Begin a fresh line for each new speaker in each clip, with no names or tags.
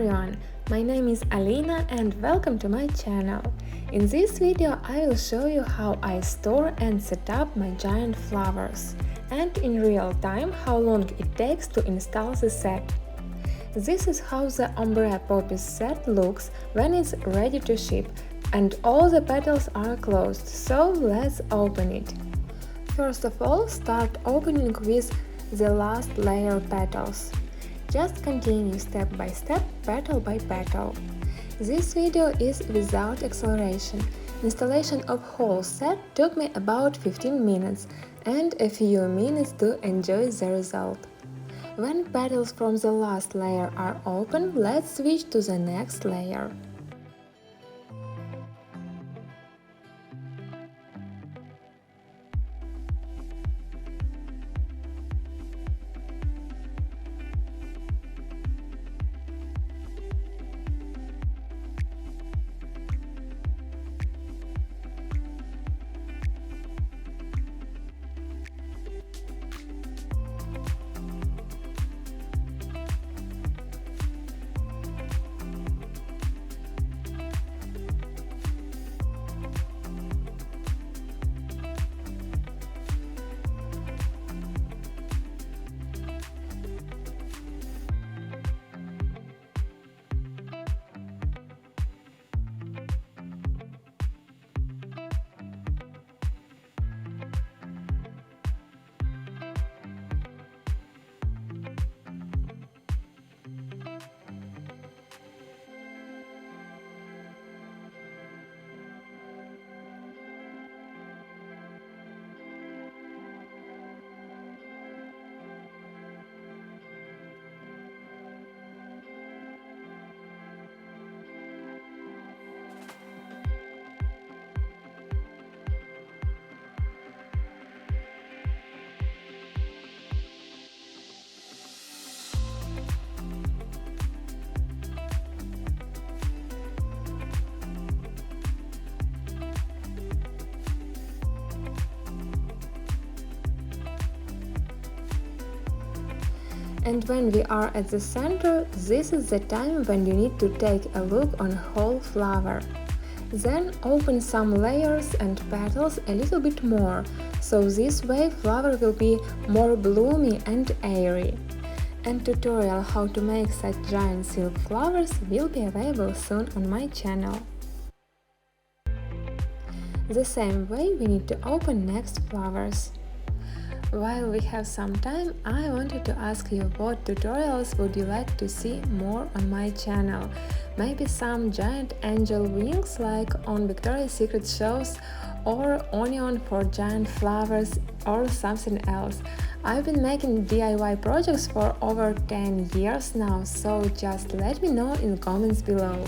everyone, my name is Alina and welcome to my channel. In this video I will show you how I store and set up my giant flowers, and in real time how long it takes to install the set. This is how the Ombre Poppies set looks when it's ready to ship, and all the petals are closed, so let's open it. First of all, start opening with the last layer petals. Just continue step by step, petal by petal. This video is without acceleration. Installation of whole set took me about 15 minutes and a few minutes to enjoy the result. When petals from the last layer are open, let's switch to the next layer. And when we are at the center, this is the time when you need to take a look on whole flower. Then open some layers and petals a little bit more, so this way flower will be more bloomy and airy. And tutorial how to make such giant silk flowers will be available soon on my channel. The same way we need to open next flowers. While we have some time, I wanted to ask you what tutorials would you like to see more on my channel. Maybe some giant angel wings like on Victoria's Secret shows, or onion for giant flowers, or something else. I've been making DIY projects for over 10 years now, so just let me know in the comments below.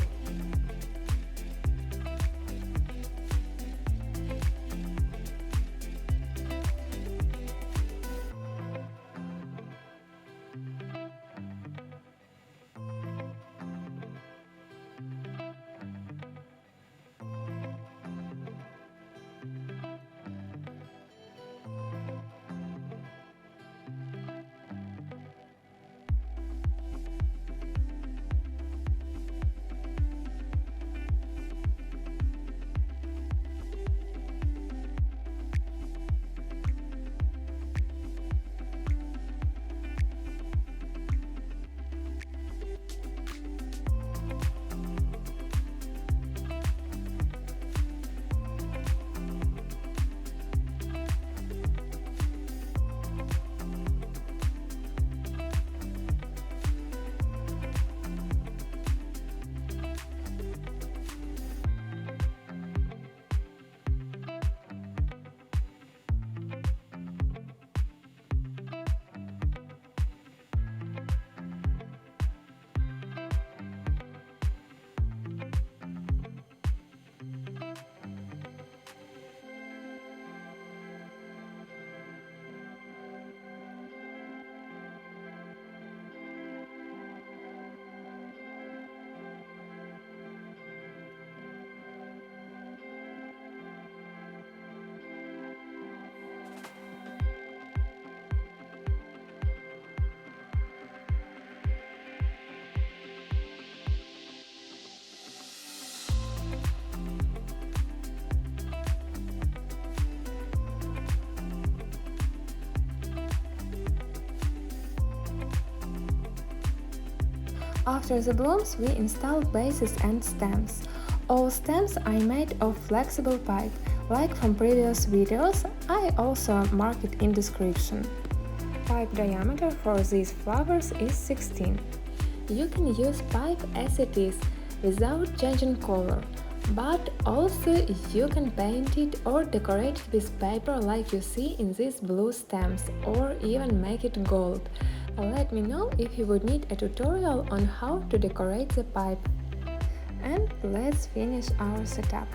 After the blooms, we install bases and stems. All stems I made of flexible pipe, like from previous videos, I also mark it in description. Pipe diameter for these flowers is 16. You can use pipe as it is, without changing color, but also you can paint it or decorate it with paper like you see in these blue stems, or even make it gold. Let me know if you would need a tutorial on how to decorate the pipe. And let's finish our setup.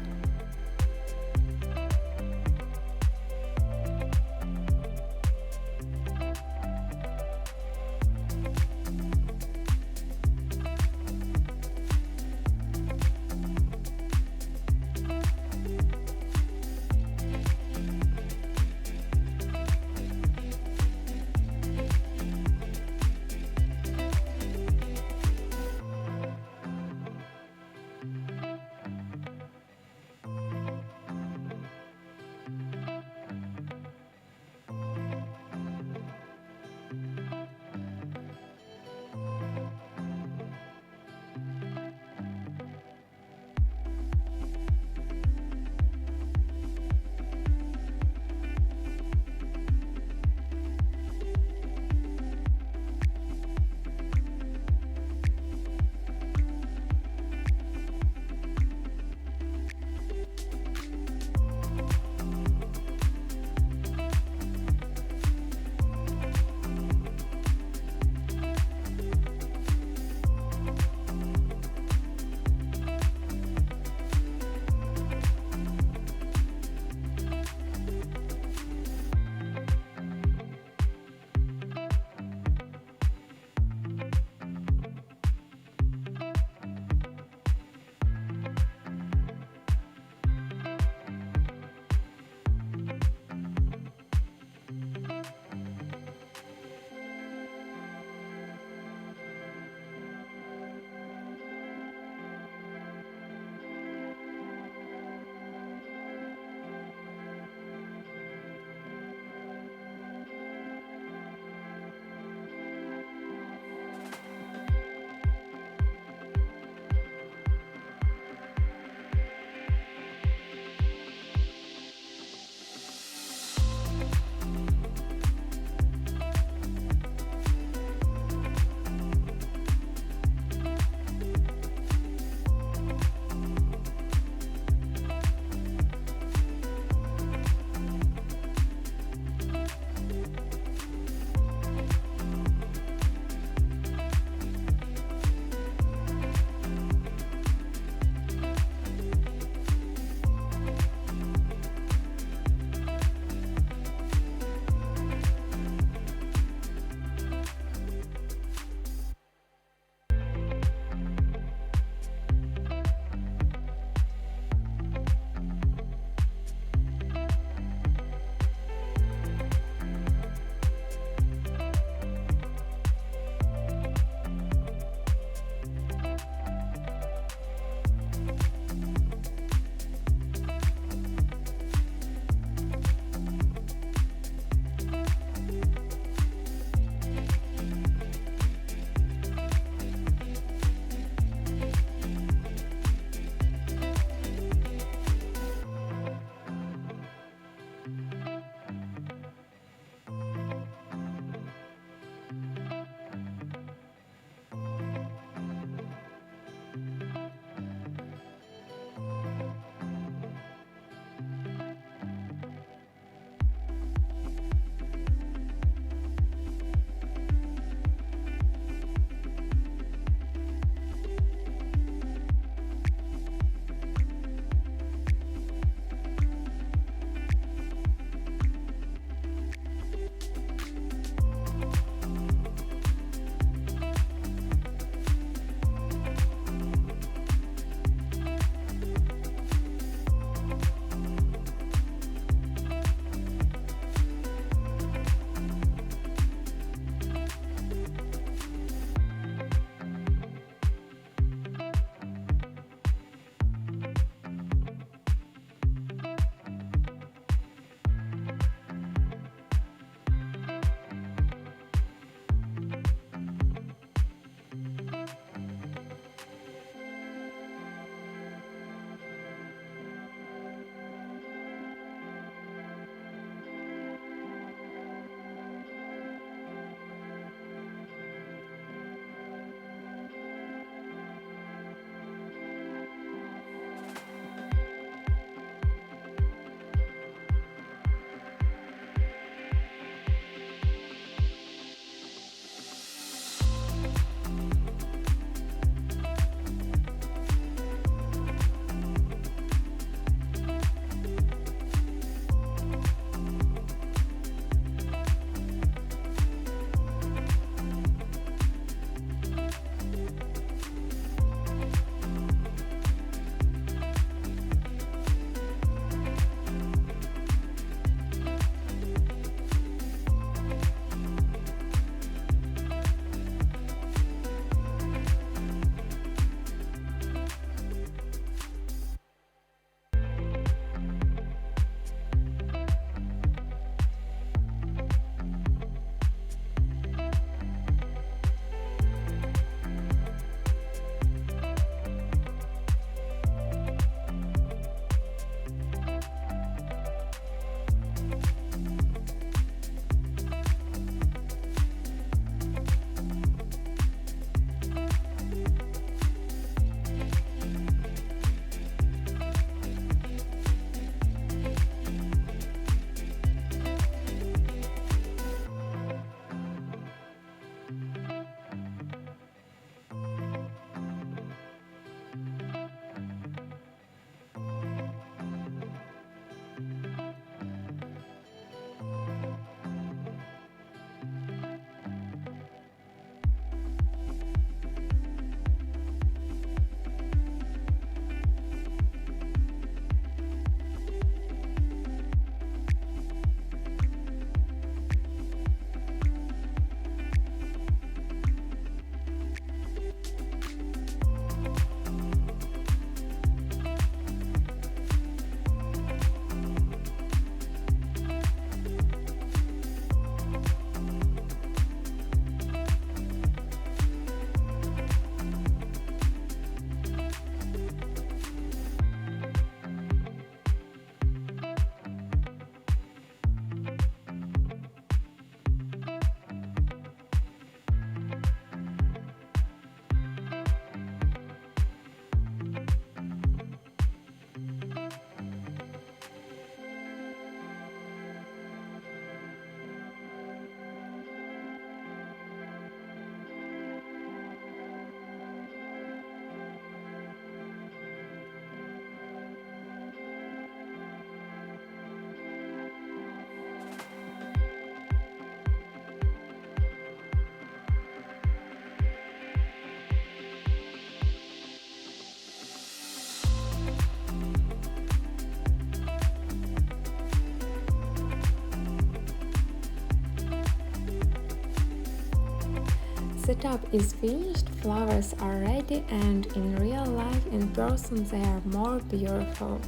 setup is finished, flowers are ready, and in real life, in person, they are more beautiful.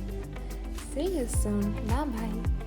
See you soon. Bye bye.